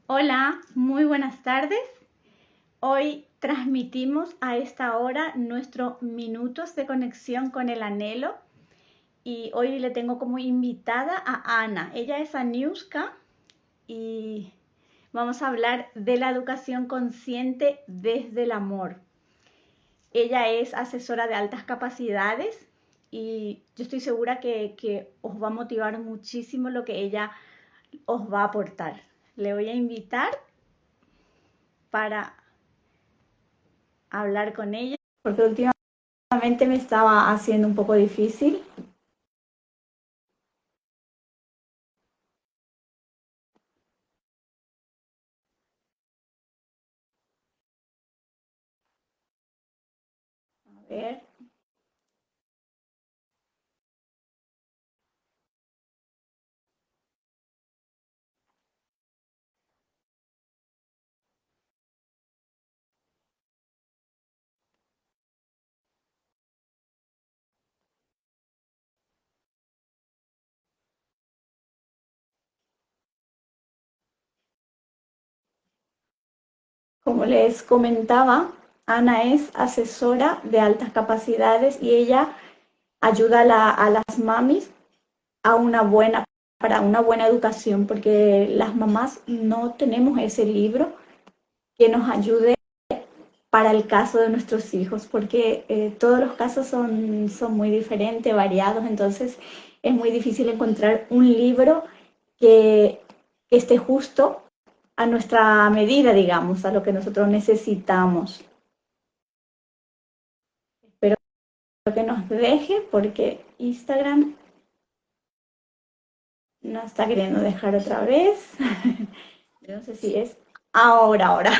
Hola, muy buenas tardes. Hoy transmitimos a esta hora nuestros minutos de conexión con el anhelo y hoy le tengo como invitada a Ana. Ella es Aniuska y vamos a hablar de la educación consciente desde el amor. Ella es asesora de altas capacidades y yo estoy segura que os va a motivar muchísimo lo que ella os va a aportar. Le voy a invitar para hablar con ella, porque últimamente me estaba haciendo un poco difícil. A ver, como les comentaba, Ana es asesora de altas capacidades y ella ayuda a las mamis a una buena, para una buena educación, porque las mamás no tenemos ese libro que nos ayude para el caso de nuestros hijos, porque todos los casos son muy diferentes, variados, entonces es muy difícil encontrar un libro que, que esté justo a nuestra medida, digamos, a lo que nosotros necesitamos. Espero que nos deje porque Instagram nos está queriendo dejar otra vez. No sé si es ahora.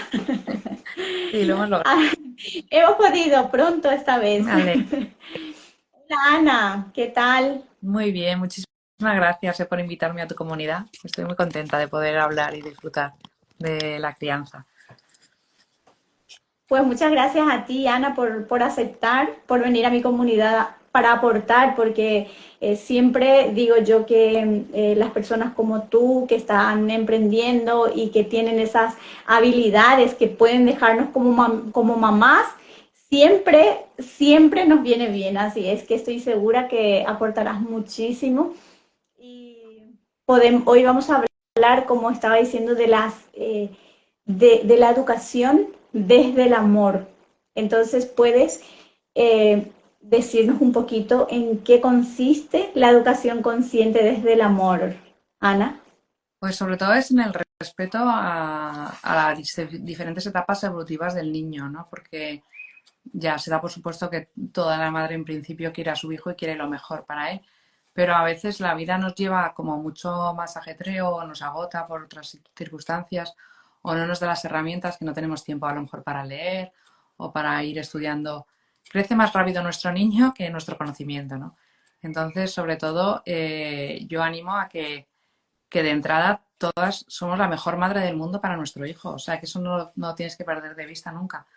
Sí, lo hemos logrado. Ah, hemos podido pronto esta vez. Me alegro. Hola Ana, ¿qué tal? Muy bien, muchísimas gracias por invitarme a tu comunidad. Estoy muy contenta de poder hablar y disfrutar de la crianza. Pues muchas gracias a ti, Ana, por aceptar, por venir a mi comunidad para aportar, porque siempre digo yo que las personas como tú, que están emprendiendo y que tienen esas habilidades que pueden dejarnos como mamás, siempre nos viene bien. Así es que estoy segura que aportarás muchísimo. Y hoy vamos a hablar, como estaba diciendo, de la educación desde el amor. Entonces, ¿puedes decirnos un poquito en qué consiste la educación consciente desde el amor, Ana? Pues sobre todo es en el respeto a las diferentes etapas evolutivas del niño, ¿no? Porque ya se da por supuesto que toda la madre en principio quiere a su hijo y quiere lo mejor para él, pero a veces la vida nos lleva como mucho más ajetreo o nos agota por otras circunstancias o no nos da las herramientas que no tenemos tiempo a lo mejor para leer o para ir estudiando. Crece más rápido nuestro niño que nuestro conocimiento, ¿no? Entonces, sobre todo, yo animo a que de entrada todas somos la mejor madre del mundo para nuestro hijo. O sea, que eso no lo tienes que perder de vista nunca.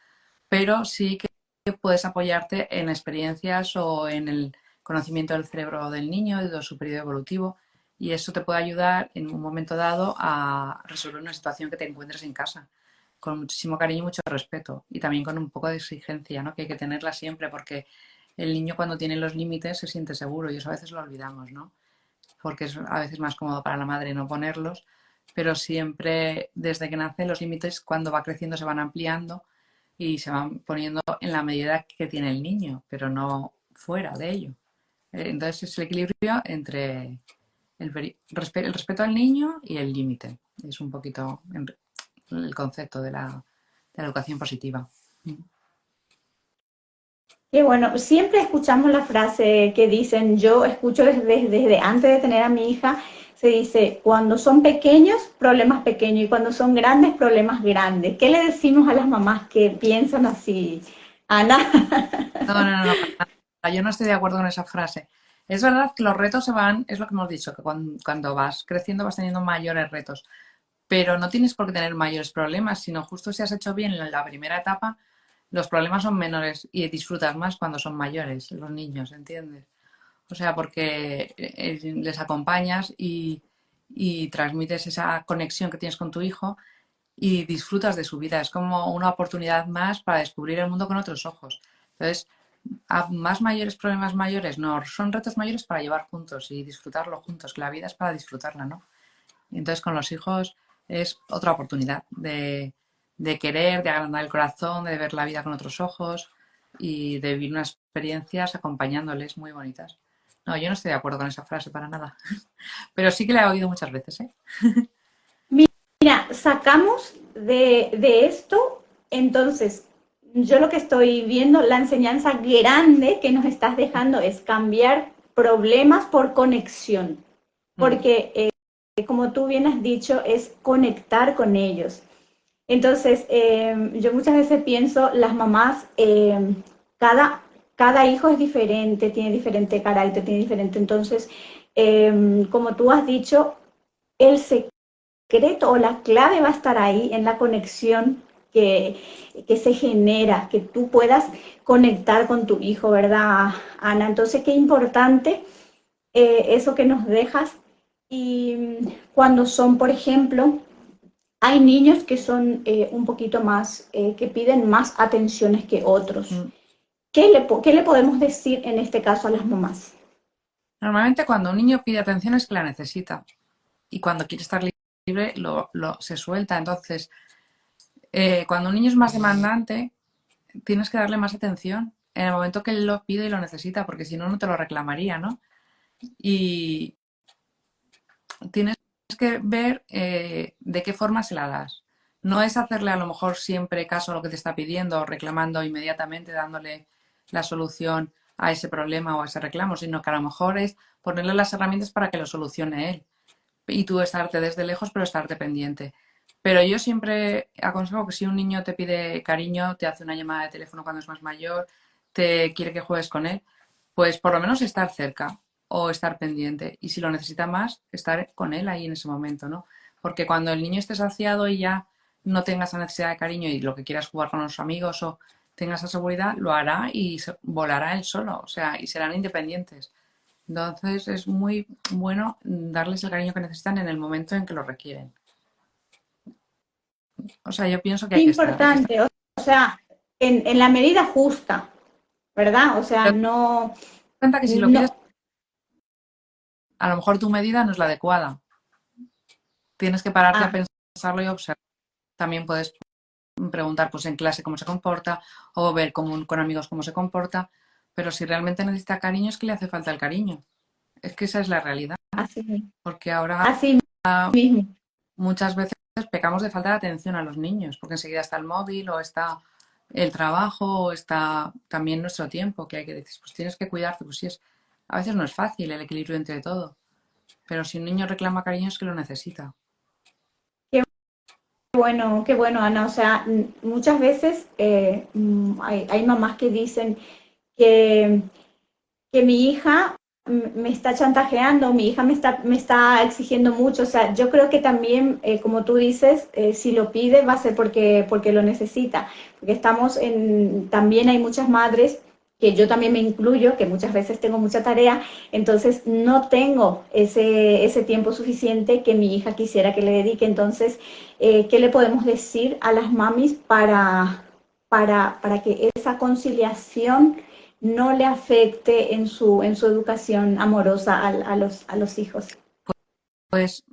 Pero sí que puedes apoyarte en experiencias o en el conocimiento del cerebro del niño y de su periodo evolutivo. Y eso te puede ayudar en un momento dado a resolver una situación que te encuentres en casa, con muchísimo cariño y mucho respeto. Y también con un poco de exigencia, ¿no? Que hay que tenerla siempre, porque el niño cuando tiene los límites se siente seguro y eso a veces lo olvidamos, ¿no? Porque es a veces más cómodo para la madre no ponerlos, pero siempre desde que nace los límites cuando va creciendo se van ampliando y se van poniendo en la medida que tiene el niño, pero no fuera de ello. Entonces es el equilibrio entre el respeto al niño y el límite. Es un poquito el concepto de la educación positiva. Y bueno, siempre escuchamos la frase que dicen, yo escucho desde antes de tener a mi hija, se dice, cuando son pequeños, problemas pequeños, y cuando son grandes, problemas grandes. ¿Qué le decimos a las mamás que piensan así, Ana? No, no, no, no, para nada. Yo no estoy de acuerdo con esa frase. Es verdad que los retos se van, es lo que hemos dicho, que cuando vas creciendo vas teniendo mayores retos, pero no tienes por qué tener mayores problemas, sino justo si has hecho bien en la primera etapa, los problemas son menores y disfrutas más cuando son mayores, los niños, ¿entiendes? O sea, porque les acompañas y transmites esa conexión que tienes con tu hijo y disfrutas de su vida. Es como una oportunidad más para descubrir el mundo con otros ojos. Entonces, a más mayores, problemas mayores, no, son retos mayores para llevar juntos y disfrutarlo juntos, que la vida es para disfrutarla, ¿no? Y entonces con los hijos es otra oportunidad de querer, de agrandar el corazón, de ver la vida con otros ojos y de vivir unas experiencias acompañándoles muy bonitas. No, yo no estoy de acuerdo con esa frase para nada, pero sí que la he oído muchas veces, ¿eh? Mira, sacamos de esto, entonces, yo lo que estoy viendo, la enseñanza grande que nos estás dejando es cambiar problemas por conexión, Mm. porque como tú bien has dicho, es conectar con ellos. Entonces, yo muchas veces pienso, las mamás, cada, cada hijo es diferente, tiene diferente carácter, tiene diferente. Entonces, como tú has dicho, el secreto o la clave va a estar ahí en la conexión que se genera, que tú puedas conectar con tu hijo, ¿verdad, Ana? Entonces, qué importante eso que nos dejas. Y cuando son, por ejemplo, hay niños que son un poquito más, que piden más atenciones que otros. Mm. ¿Qué le podemos decir en este caso a las mamás? Normalmente cuando un niño pide atención es que la necesita y cuando quiere estar libre se suelta. Entonces, cuando un niño es más demandante, tienes que darle más atención en el momento que él lo pide y lo necesita, porque si no, no te lo reclamaría, ¿no? Y tienes que ver de qué forma se la das. No es hacerle a lo mejor siempre caso a lo que te está pidiendo o reclamando inmediatamente, dándole la solución a ese problema o a ese reclamo, sino que a lo mejor es ponerle las herramientas para que lo solucione él. Y tú estarte desde lejos, pero estarte pendiente. Pero yo siempre aconsejo que si un niño te pide cariño, te hace una llamada de teléfono cuando es más mayor, te quiere que juegues con él, pues por lo menos estar cerca o estar pendiente. Y si lo necesita más, estar con él ahí en ese momento, ¿no? Porque cuando el niño esté saciado y ya no tenga esa necesidad de cariño y lo que quieras jugar con los amigos o tenga esa seguridad, lo hará y volará él solo, o sea, y serán independientes. Entonces es muy bueno darles el cariño que necesitan en el momento en que lo requieren. O sea, yo pienso que hay que estar. Importante, o sea, en la medida justa, ¿verdad? O sea, Pero ten no, en cuenta que si lo pides, no, a lo mejor tu medida no es la adecuada. Tienes que pararte a ah, pensarlo y observar. También puedes preguntar pues en clase cómo se comporta o ver con amigos cómo se comporta. Pero si realmente necesita cariño es que le hace falta el cariño. Es que esa es la realidad. así, Porque ahora así mismo. muchas veces pecamos de falta de atención a los niños, porque enseguida está el móvil o está el trabajo o está también nuestro tiempo, que hay que decir, pues tienes que cuidarte, pues sí es, a veces no es fácil el equilibrio entre todo, pero si un niño reclama cariño es que lo necesita. Qué bueno, Ana. O sea, muchas veces hay mamás que dicen que, que mi hija me está chantajeando, mi hija me está exigiendo mucho. O sea, yo creo que también, como tú dices, si lo pide va a ser porque lo necesita. Porque también hay muchas madres, que yo también me incluyo, que muchas veces tengo mucha tarea, entonces no tengo ese tiempo suficiente que mi hija quisiera que le dedique. Entonces, ¿qué le podemos decir a las mamis para que esa conciliación no le afecte en su educación amorosa a los hijos? Pues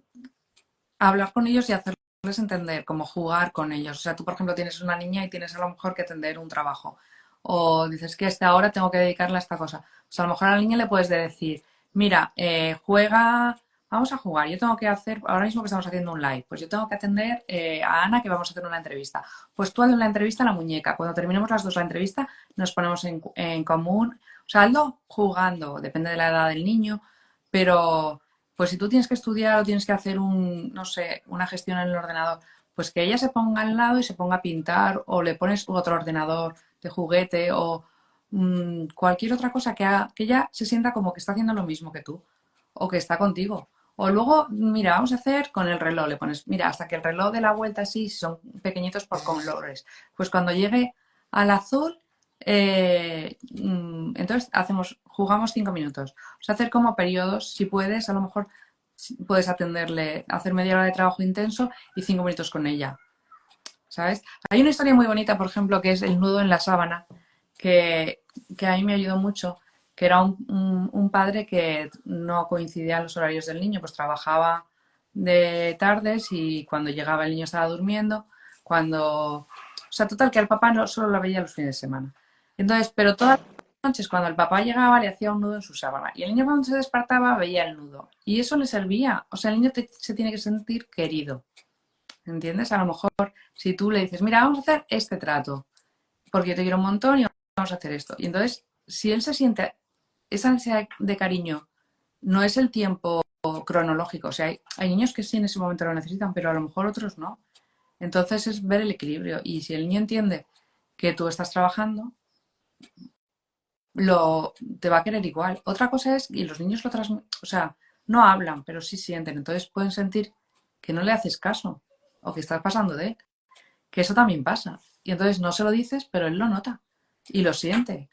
hablar con ellos y hacerles entender, cómo jugar con ellos. O sea, tú, por ejemplo, tienes una niña y tienes a lo mejor que atender un trabajo. O dices que a esta hora tengo que dedicarle a esta cosa. Pues a lo mejor a la niña le puedes decir, mira, juega, vamos a jugar. Yo tengo que hacer, ahora mismo que estamos haciendo un live, pues yo tengo que atender a Ana que vamos a hacer una entrevista. Pues tú hazle la entrevista a la muñeca. Cuando terminemos las dos la entrevista, nos ponemos en común. O sea, hazlo jugando, depende de la edad del niño, pero pues si tú tienes que estudiar o tienes que hacer no sé, una gestión en el ordenador, pues que ella se ponga al lado y se ponga a pintar o le pones otro ordenador de juguete o cualquier otra cosa que ella se sienta como que está haciendo lo mismo que tú o que está contigo. O luego, mira, vamos a hacer con el reloj, le pones, mira, hasta que el reloj dé la vuelta así, son pequeñitos por colores. Pues cuando llegue al azul, entonces jugamos 5 minutos. O sea, hacer como periodos, si puedes, a lo mejor puedes atenderle, hacer media hora de trabajo intenso y 5 minutos con ella. ¿sabes? Hay una historia muy bonita, por ejemplo, que es el nudo en la sábana, que, que a mí me ayudó mucho, que era un padre que no coincidía los horarios del niño, pues trabajaba de tardes y cuando llegaba el niño estaba durmiendo, o sea, total, que al papá no solo lo veía los fines de semana. Entonces, pero todas las noches cuando el papá llegaba le hacía un nudo en su sábana y el niño cuando se despertaba veía el nudo y eso le servía, o sea, el niño se tiene que sentir querido, ¿entiendes? A lo mejor si tú le dices, mira, vamos a hacer este trato, porque yo te quiero un montón y vamos a hacer esto. Y entonces, si él se siente esa ansiedad de cariño, no es el tiempo cronológico, o sea, hay niños que sí en ese momento lo necesitan, pero a lo mejor otros no. Entonces es ver el equilibrio y si el niño entiende que tú estás trabajando, te va a querer igual. Otra cosa es, y los niños lo transmiten, o sea, no hablan, pero sí sienten, entonces pueden sentir que no le haces caso o que estás pasando de él, que eso también pasa. Y entonces no se lo dices, pero él lo nota y lo siente.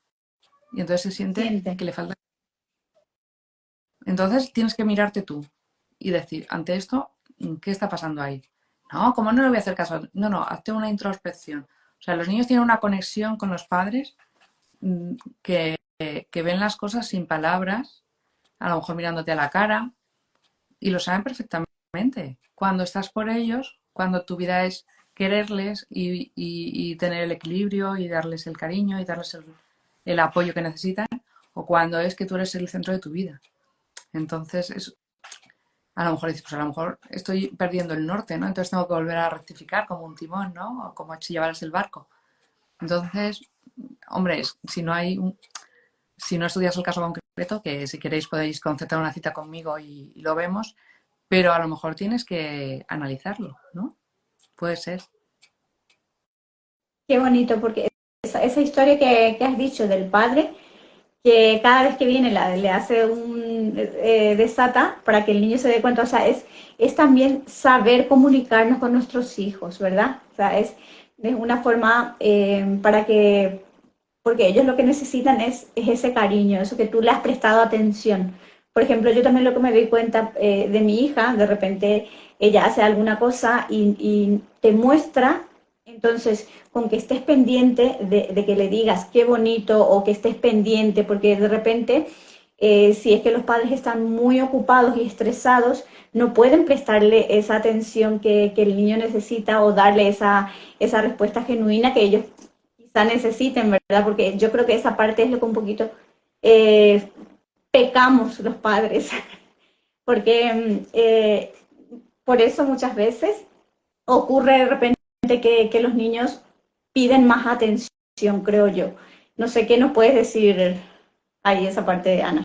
Y entonces se siente Siente. que le falta. Entonces tienes que mirarte tú y decir, ante esto, ¿qué está pasando ahí? No, ¿cómo no le voy a hacer caso? No, no, hazte una introspección. O sea, los niños tienen una conexión con los padres mm, que, que ven las cosas sin palabras, a lo mejor mirándote a la cara, y lo saben perfectamente. Cuando estás por ellos, cuando tu vida es quererles y tener el equilibrio y darles el cariño y darles el apoyo que necesitan, o cuando es que tú eres el centro de tu vida. Entonces, a lo mejor dices, pues a lo mejor estoy perdiendo el norte, ¿no? Entonces tengo que volver a rectificar como un timón, ¿no? O como si llevaras el barco. Entonces, hombre, si no estudias el caso concreto, que si queréis podéis concertar una cita conmigo y lo vemos, pero a lo mejor tienes que analizarlo, ¿no? Puede ser. Qué bonito, porque esa historia que has dicho del padre, que cada vez que viene le hace un desata para que el niño se dé cuenta, o sea, es también saber comunicarnos con nuestros hijos, ¿verdad? O sea, es una forma para que, porque ellos lo que necesitan es ese cariño, eso que tú le has prestado atención. Por ejemplo, yo también lo que me doy cuenta de mi hija, de repente ella hace alguna cosa y te muestra, entonces con que estés pendiente de que le digas qué bonito o que estés pendiente, porque de repente si es que los padres están muy ocupados y estresados, no pueden prestarle esa atención que el niño necesita o darle esa respuesta genuina que ellos quizá necesiten, ¿verdad? Porque yo creo que esa parte es lo que un poquito eh, pecamos los padres, porque por eso muchas veces ocurre de repente que los niños piden más atención, creo yo. No sé qué nos puedes decir ahí esa parte, Ana.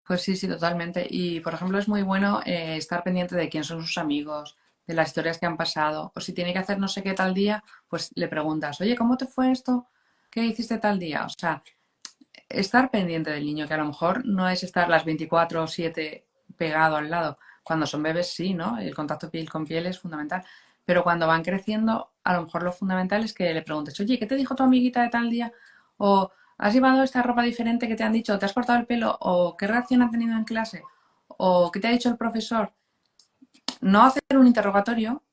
Pues sí, sí, totalmente. Y, por ejemplo, es muy bueno estar pendiente de quién son sus amigos, de las historias que han pasado. O si tiene que hacer no sé qué tal día, pues le preguntas, oye, ¿cómo te fue esto? ¿Qué hiciste tal día? O sea, estar pendiente del niño, que a lo mejor no es estar las 24/7 pegado al lado. Cuando son bebés sí, ¿no? El contacto piel con piel es fundamental. Pero cuando van creciendo, a lo mejor lo fundamental es que le preguntes, oye, ¿qué te dijo tu amiguita de tal día? O ¿has llevado esta ropa diferente que te han dicho? ¿Te has cortado el pelo? ¿O qué reacción han tenido en clase? ¿O qué te ha dicho el profesor? No hacer un interrogatorio,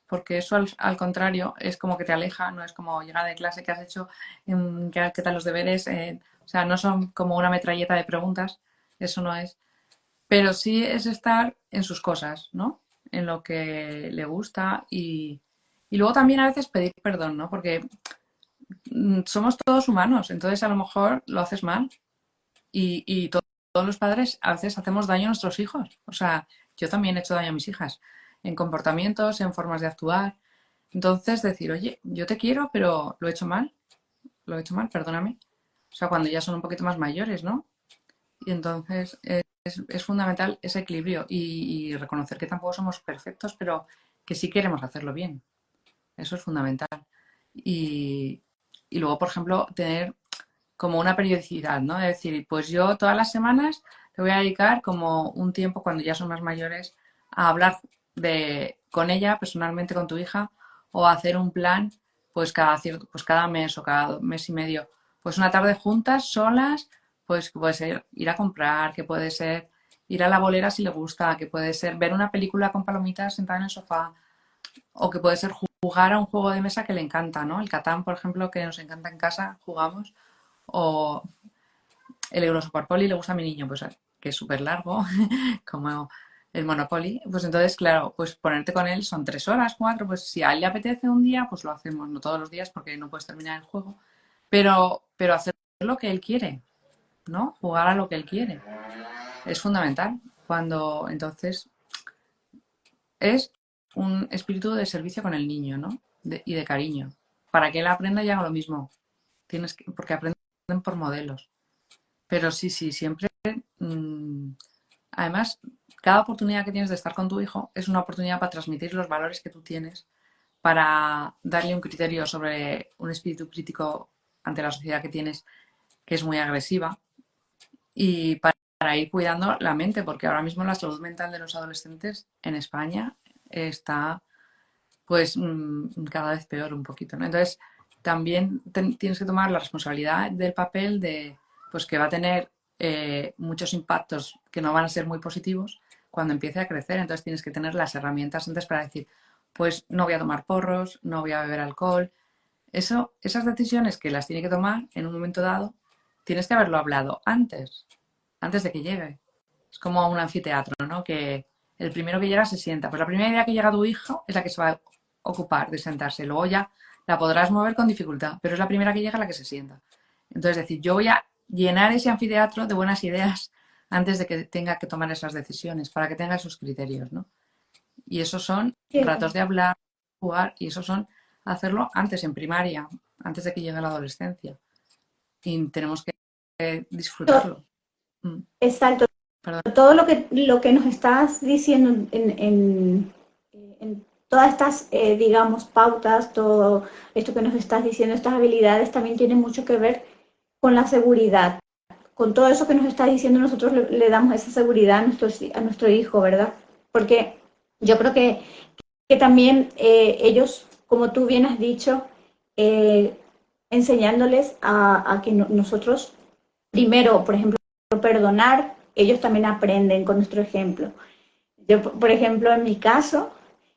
porque eso al contrario es como que te aleja, no es como llegar de clase que has hecho, qué tal los deberes, o sea, no son como una metralleta de preguntas, eso no es, pero sí es estar en sus cosas, ¿no? En lo que le gusta y luego también a veces pedir perdón, ¿no? Porque somos todos humanos, entonces a lo mejor lo haces mal y todos los padres a veces hacemos daño a nuestros hijos. O sea, yo también he hecho daño a mis hijas en comportamientos, en formas de actuar. Entonces decir, oye, yo te quiero, pero lo he hecho mal, perdóname. O sea, cuando ya son un poquito más mayores, ¿no? Y entonces es fundamental ese equilibrio y reconocer que tampoco somos perfectos, pero que sí queremos hacerlo bien. Eso es fundamental. Y, y luego, por ejemplo, tener como una periodicidad, ¿no? Es decir, pues yo todas las semanas te voy a dedicar como un tiempo cuando ya son más mayores a hablar con ella personalmente, con tu hija, o a hacer un plan pues pues cada mes o cada mes y medio. Pues una tarde juntas, solas, pues que puede ser ir a comprar, que puede ser ir a la bolera si le gusta, que puede ser ver una película con palomitas sentada en el sofá, o que puede ser jugar a un juego de mesa que le encanta, ¿no? El Catán, por ejemplo, que nos encanta en casa, jugamos, o el Euro Superpoli le gusta a mi niño, pues que es súper largo, como el Monopoly, pues entonces, claro, pues ponerte con él son 3 horas, 4, pues si a él le apetece un día, pues lo hacemos, no todos los días porque no puedes terminar el juego, pero hacer lo que él quiere, ¿no? Jugar a lo que él quiere. Es fundamental. Cuando entonces es un espíritu de servicio con el niño, ¿no? Y de cariño. Para que él aprenda y haga lo mismo. Porque aprenden por modelos. Pero sí, sí, siempre. mmm, Además, cada oportunidad que tienes de estar con tu hijo es una oportunidad para transmitir los valores que tú tienes, para darle un criterio sobre un espíritu crítico ante la sociedad que tienes, que es muy agresiva, y para ir cuidando la mente, porque ahora mismo la salud mental de los adolescentes en España está pues cada vez peor un poquito, ¿no? Entonces, también tienes que tomar la responsabilidad del papel de pues que va a tener muchos impactos que no van a ser muy positivos cuando empiece a crecer. Entonces tienes que tener las herramientas antes para decir, pues no voy a tomar porros, no voy a beber alcohol. Esas decisiones que las tiene que tomar en un momento dado, tienes que haberlo hablado antes de que llegue. Es como un anfiteatro, ¿no? Que el primero que llega se sienta. Pues la primera idea que llega tu hijo es la que se va a ocupar de sentarse. Luego ya la podrás mover con dificultad, pero es la primera que llega la que se sienta. Entonces, decir, yo voy a llenar ese anfiteatro de buenas ideas antes de que tenga que tomar esas decisiones, para que tenga esos criterios, ¿no? Y esos son ratos de hablar, jugar, y esos son hacerlo antes, en primaria, antes de que llegue la adolescencia. Y tenemos que disfrutarlo. Exacto. Perdón. Todo lo que nos estás diciendo en todas estas, digamos, pautas, todo esto que nos estás diciendo, estas habilidades, también tiene mucho que ver con la seguridad. Con todo eso que nos estás diciendo, nosotros le damos esa seguridad a nuestro hijo, ¿verdad? Porque yo creo que también ellos, como tú bien has dicho, eh, enseñándoles a que nosotros, primero, por ejemplo, perdonar, ellos también aprenden con nuestro ejemplo. Yo, por ejemplo, en mi caso,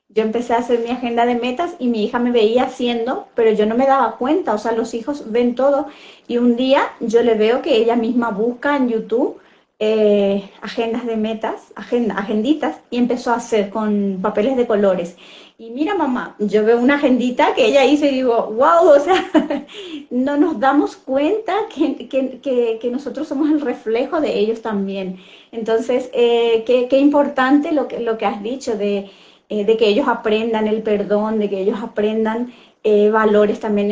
yo empecé a hacer mi agenda de metas y mi hija me veía haciendo, pero yo no me daba cuenta, o sea, los hijos ven todo y un día yo le veo que ella misma busca en YouTube agendas de metas, agenditas, y empezó a hacer con papeles de colores. Y mira, mamá, yo veo una agendita que ella hizo y digo, wow, o sea, no nos damos cuenta que nosotros somos el reflejo de ellos también. Entonces, qué importante lo que has dicho de que ellos aprendan el perdón, de que ellos aprendan valores también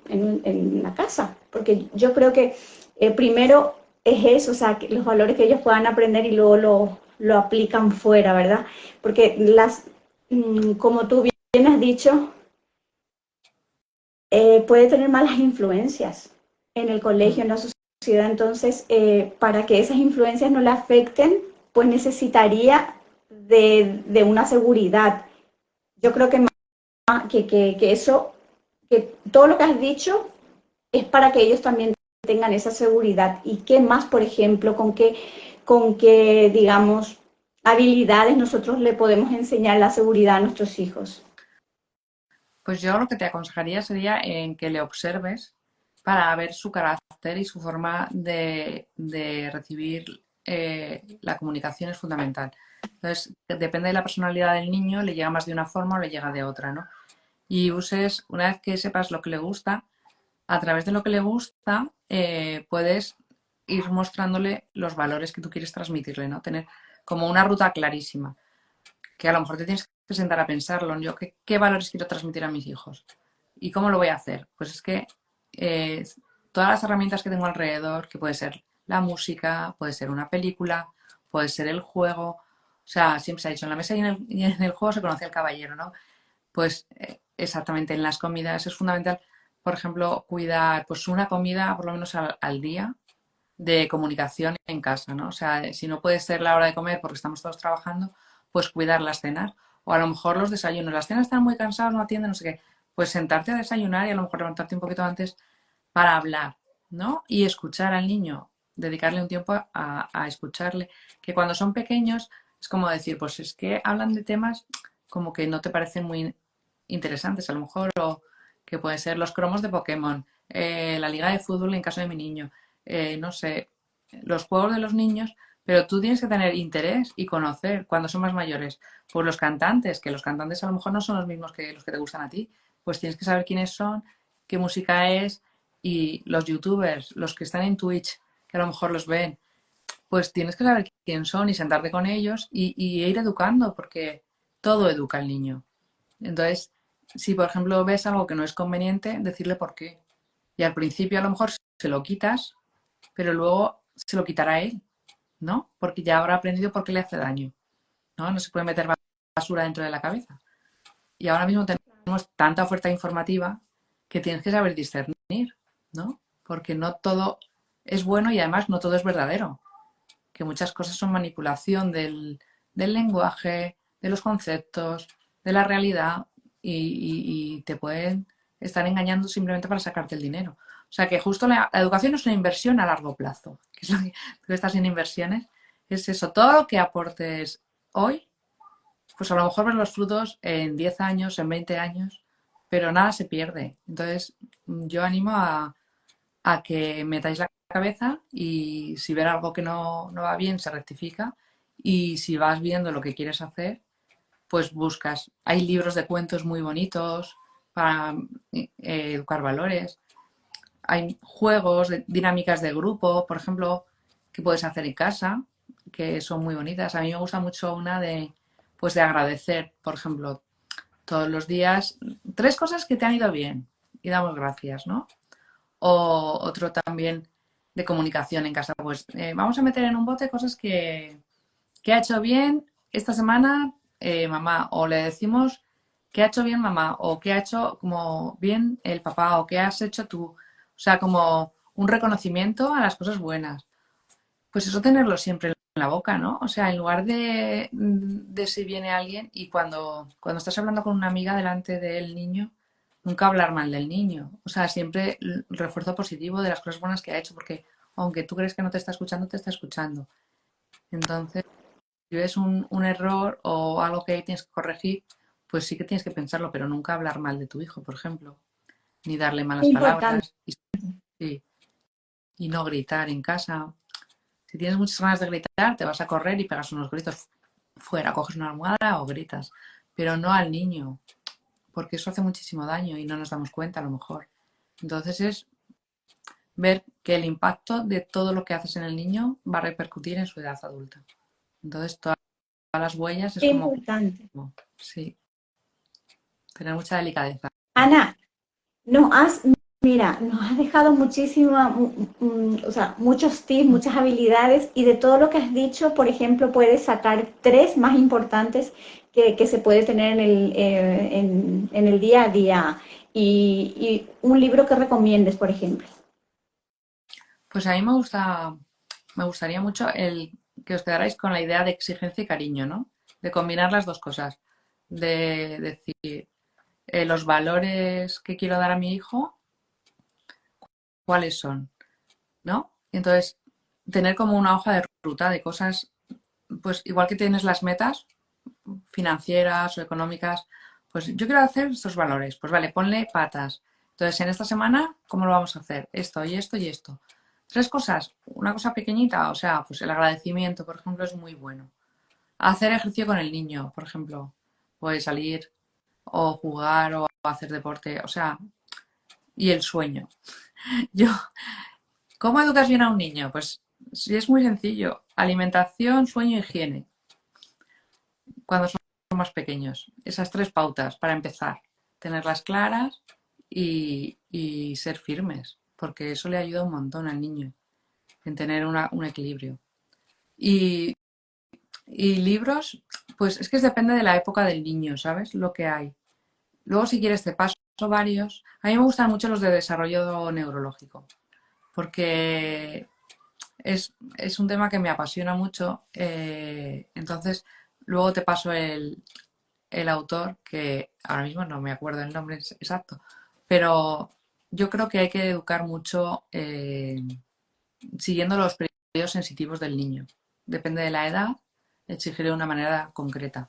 en la casa. Porque yo creo que primero es eso, o sea, que los valores que ellos puedan aprender y luego lo aplican fuera, ¿verdad? Porque como tú bien has dicho, puede tener malas influencias en el colegio, en la sociedad. Entonces, para que esas influencias no le afecten, pues necesitaría de una seguridad. Yo creo que eso, que todo lo que has dicho es para que ellos también tengan esa seguridad. ¿Y qué más, por ejemplo, con qué, digamos, habilidades nosotros le podemos enseñar la seguridad a nuestros hijos? Pues yo lo que te aconsejaría sería en que le observes para ver su carácter y su forma de recibir la comunicación es fundamental. Entonces, depende de la personalidad del niño, le llega más de una forma o le llega de otra, ¿no? Y uses, una vez que sepas lo que le gusta, a través de lo que le gusta, puedes ir mostrándole los valores que tú quieres transmitirle, ¿no? Tener como una ruta clarísima, que a lo mejor te tienes que sentar a pensarlo. Yo, ¿qué valores quiero transmitir a mis hijos? ¿Y cómo lo voy a hacer? Pues es que eh, todas las herramientas que tengo alrededor, que puede ser la música, puede ser una película, puede ser el juego, o sea, siempre se ha dicho, en la mesa y en el juego se conoce al caballero, ¿no? Pues exactamente en las comidas es fundamental, por ejemplo, cuidar pues una comida por lo menos al día de comunicación en casa, ¿no? O sea, si no puede ser la hora de comer porque estamos todos trabajando, pues cuidar las cenas. O a lo mejor los desayunos. Las cenas están muy cansadas, no atienden, no sé qué. Pues sentarte a desayunar y a lo mejor levantarte un poquito antes para hablar, ¿no? Y escuchar al niño, dedicarle un tiempo a escucharle. Que cuando son pequeños es como decir, pues es que hablan de temas como que no te parecen muy interesantes a lo mejor, o que pueden ser los cromos de Pokémon, la liga de fútbol en caso de mi niño, no sé, los juegos de los niños, pero tú tienes que tener interés y conocer cuando son más mayores. Pues los cantantes, que los cantantes a lo mejor no son los mismos que los que te gustan a ti, pues tienes que saber quiénes son, qué música es, y los youtubers, los que están en Twitch, que a lo mejor los ven, pues tienes que saber quién son y sentarte con ellos y ir educando, porque todo educa al niño. Entonces, si por ejemplo ves algo que no es conveniente, decirle por qué. Y al principio a lo mejor se lo quitas, pero luego se lo quitará él, ¿no? Porque ya habrá aprendido por qué le hace daño, ¿no? No se puede meter basura dentro de la cabeza. Y ahora mismo tenemos tanta oferta informativa que tienes que saber discernir, ¿no? Porque no todo es bueno y además no todo es verdadero. Que muchas cosas son manipulación del lenguaje, de los conceptos, de la realidad y te pueden estar engañando simplemente para sacarte el dinero. O sea que justo la educación es una inversión a largo plazo, que es lo que tú estás en inversiones, es eso, todo lo que aportes hoy, pues a lo mejor ves los frutos en 10 años, en 20 años, pero nada se pierde. Entonces yo animo a que metáis la cabeza y si ver algo que no va bien, se rectifica. Y si vas viendo lo que quieres hacer, pues buscas. Hay libros de cuentos muy bonitos para educar valores. Hay juegos, dinámicas de grupo, por ejemplo, que puedes hacer en casa, que son muy bonitas. A mí me gusta mucho una pues de agradecer, por ejemplo, todos los días, 3 cosas que te han ido bien y damos gracias, ¿no? O otro también de comunicación en casa, pues vamos a meter en un bote cosas que ha hecho bien esta semana mamá, o le decimos que ha hecho bien mamá, o que ha hecho como bien el papá, o que has hecho tú. O sea, como un reconocimiento a las cosas buenas. Pues eso tenerlo siempre en la boca, ¿no? O sea, en lugar de si viene alguien y cuando estás hablando con una amiga delante del niño, nunca hablar mal del niño. O sea, siempre el refuerzo positivo de las cosas buenas que ha hecho, porque aunque tú crees que no te está escuchando, te está escuchando. Entonces, si ves un error o algo que tienes que corregir, pues sí que tienes que pensarlo, pero nunca hablar mal de tu hijo, por ejemplo, ni darle malas Importante. palabras sí, y no gritar en casa. Si tienes muchas ganas de gritar, te vas a correr y pegas unos gritos fuera, coges una almohada o gritas, pero no al niño, porque eso hace muchísimo daño y no nos damos cuenta a lo mejor. Entonces es ver que el impacto de todo lo que haces en el niño va a repercutir en su edad adulta. Entonces todas las huellas es Qué como, importante. sí, tener mucha delicadeza. Ana, nos has, mira, nos has dejado muchísima, o sea, muchos tips, muchas habilidades y de todo lo que has dicho, por ejemplo, puedes sacar tres más importantes que se puede tener en el día a día y un libro que recomiendes, por ejemplo. Pues a mí me gustaría mucho el que os quedarais con la idea de exigencia y cariño, ¿no? De combinar las dos cosas. De decir, los valores que quiero dar a mi hijo, ¿cuáles son? ¿No? Entonces, tener como una hoja de ruta de cosas, pues igual que tienes las metas financieras o económicas, pues yo quiero hacer estos valores. Pues vale, ponle patas. Entonces, en esta semana, ¿cómo lo vamos a hacer? Esto y esto y esto. 3 cosas, una cosa pequeñita, o sea, pues el agradecimiento, por ejemplo, es muy bueno. Hacer ejercicio con el niño, por ejemplo, puede salir o jugar o hacer deporte, o sea, y el sueño. Yo, ¿cómo educas bien a un niño? Pues sí, es muy sencillo. Alimentación, sueño, higiene. Cuando son más pequeños. Esas 3 pautas para empezar. Tenerlas claras y ser firmes, porque eso le ayuda un montón al niño en tener un equilibrio. Y, y libros, pues es que depende de la época del niño, ¿sabes? Lo que hay. Luego, si quieres, te paso varios. A mí me gustan mucho los de desarrollo neurológico, porque es un tema que me apasiona mucho. Entonces, luego te paso el autor, que ahora mismo no me acuerdo el nombre exacto, pero yo creo que hay que educar mucho siguiendo los periodos sensitivos del niño. Depende de la edad, exigiré de una manera concreta.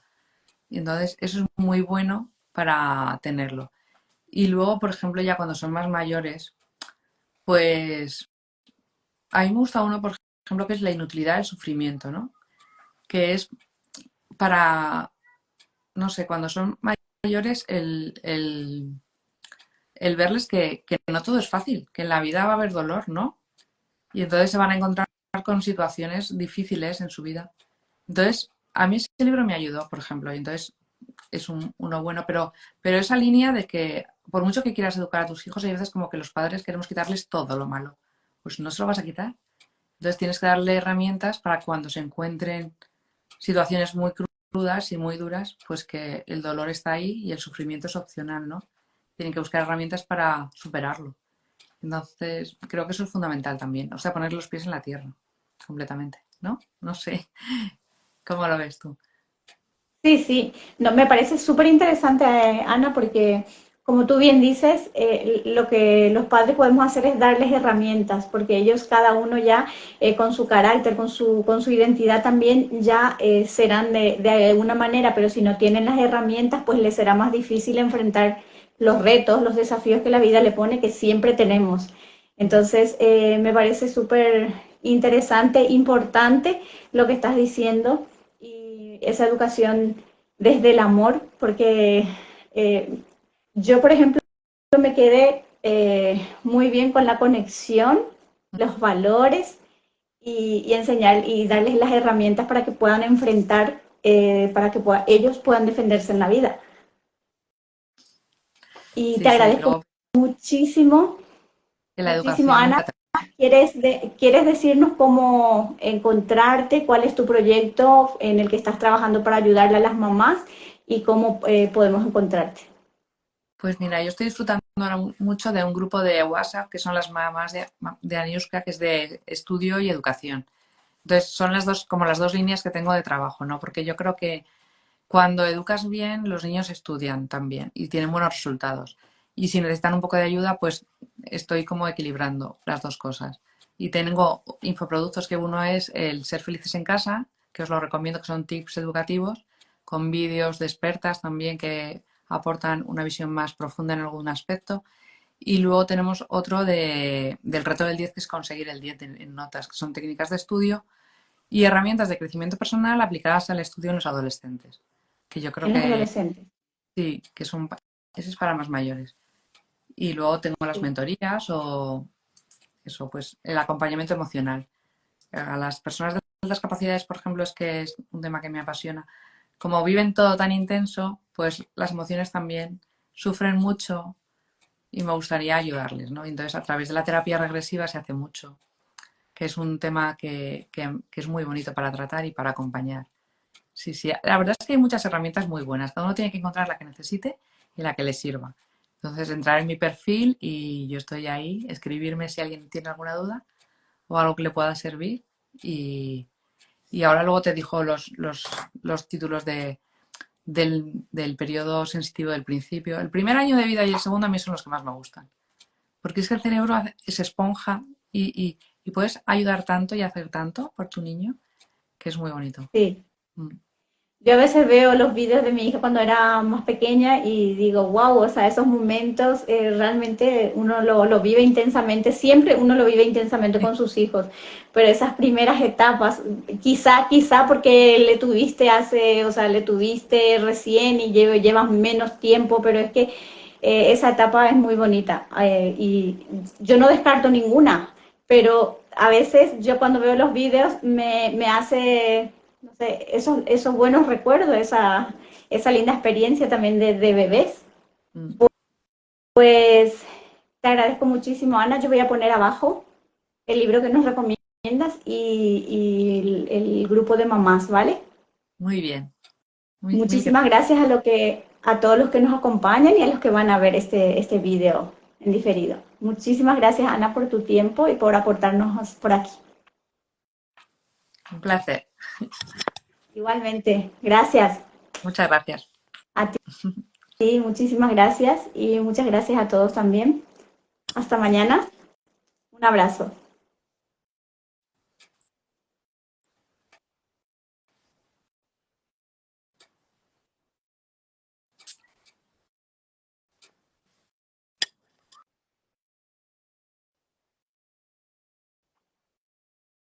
Y entonces, eso es muy bueno para tenerlo. Y luego, por ejemplo, ya cuando son más mayores, pues a mí me gusta uno, por ejemplo, que es la inutilidad del sufrimiento, ¿no? Que es para, no sé, cuando son mayores, el verles que no todo es fácil, que en la vida va a haber dolor, ¿no? Y entonces se van a encontrar con situaciones difíciles en su vida. Entonces, a mí ese libro me ayudó, por ejemplo, y entonces es uno bueno, pero esa línea de que por mucho que quieras educar a tus hijos, hay veces como que los padres queremos quitarles todo lo malo. Pues no se lo vas a quitar. Entonces tienes que darle herramientas para cuando se encuentren situaciones muy crudas y muy duras, pues que el dolor está ahí y el sufrimiento es opcional, ¿no? Tienen que buscar herramientas para superarlo. Entonces, creo que eso es fundamental también. O sea, poner los pies en la tierra, completamente, ¿no? No sé. ¿Cómo lo ves tú? Sí, sí, no, me parece súper interesante, Ana, porque como tú bien dices, lo que los padres podemos hacer es darles herramientas, porque ellos cada uno ya con su carácter, con su identidad también ya serán de alguna manera, pero si no tienen las herramientas, pues les será más difícil enfrentar los retos, los desafíos que la vida le pone, que siempre tenemos. Entonces, me parece súper interesante, importante lo que estás diciendo y esa educación desde el amor, porque yo, por ejemplo, me quedé muy bien con la conexión, los valores y enseñar y darles las herramientas para que puedan enfrentar, para que ellos puedan defenderse en la vida. Y te Sí, sí, agradezco luego muchísimo, que la muchísimo, educación Ana. nunca ¿Quieres decirnos cómo encontrarte, cuál es tu proyecto en el que estás trabajando para ayudarle a las mamás y cómo podemos encontrarte? Pues mira, yo estoy disfrutando ahora mucho de un grupo de WhatsApp que son las mamás de Aniuska, que es de estudio y educación. Entonces, son las dos, como las dos líneas que tengo de trabajo, ¿no? Porque yo creo que cuando educas bien, los niños estudian también y tienen buenos resultados. Y si necesitan un poco de ayuda, pues estoy como equilibrando las dos cosas. Y tengo infoproductos que uno es el Ser Felices en Casa, que os lo recomiendo, que son tips educativos, con vídeos de expertas también que aportan una visión más profunda en algún aspecto. Y luego tenemos otro del reto del 10, que es conseguir el 10 en notas, que son técnicas de estudio y herramientas de crecimiento personal aplicadas al estudio en los adolescentes. Que yo creo En los que adolescentes. sí, ese es para más mayores. Y luego tengo las Sí. mentorías o eso, pues el acompañamiento emocional. A las personas de altas capacidades, por ejemplo, es que es un tema que me apasiona. Como viven todo tan intenso, pues las emociones también sufren mucho y me gustaría ayudarles, ¿no? Entonces, a través de la terapia regresiva se hace mucho, que es un tema que es muy bonito para tratar y para acompañar. Sí, sí, la verdad es que hay muchas herramientas muy buenas. Cada uno tiene que encontrar la que necesite y la que le sirva. Entonces, entrar en mi perfil y yo estoy ahí, escribirme si alguien tiene alguna duda o algo que le pueda servir. Y, y ahora luego te digo los títulos del periodo sensitivo del principio. El primer año de vida y el segundo a mí son los que más me gustan. Porque es que el cerebro es esponja y puedes ayudar tanto y hacer tanto por tu niño que es muy bonito. Sí. Mm. Yo a veces veo los vídeos de mi hija cuando era más pequeña y digo, wow, o sea, esos momentos realmente uno lo vive intensamente, siempre uno lo vive intensamente con sus hijos, pero esas primeras etapas, quizá porque le tuviste o sea, le tuviste recién y llevas menos tiempo, pero es que esa etapa es muy bonita y yo no descarto ninguna, pero a veces yo cuando veo los vídeos me hace no sé, esos buenos recuerdos, esa linda experiencia también de bebés. Mm. Pues te agradezco muchísimo, Ana. Yo voy a poner abajo el libro que nos recomiendas y el grupo de mamás, ¿vale? Muy bien. Mil Muchísimas gracias a todos los que nos acompañan y a los que van a ver este video en diferido. Muchísimas gracias, Ana, por tu tiempo y por aportarnos por aquí. Un placer. Igualmente, gracias Muchas gracias. a ti, muchísimas gracias y muchas gracias a todos también. Hasta mañana. Un abrazo.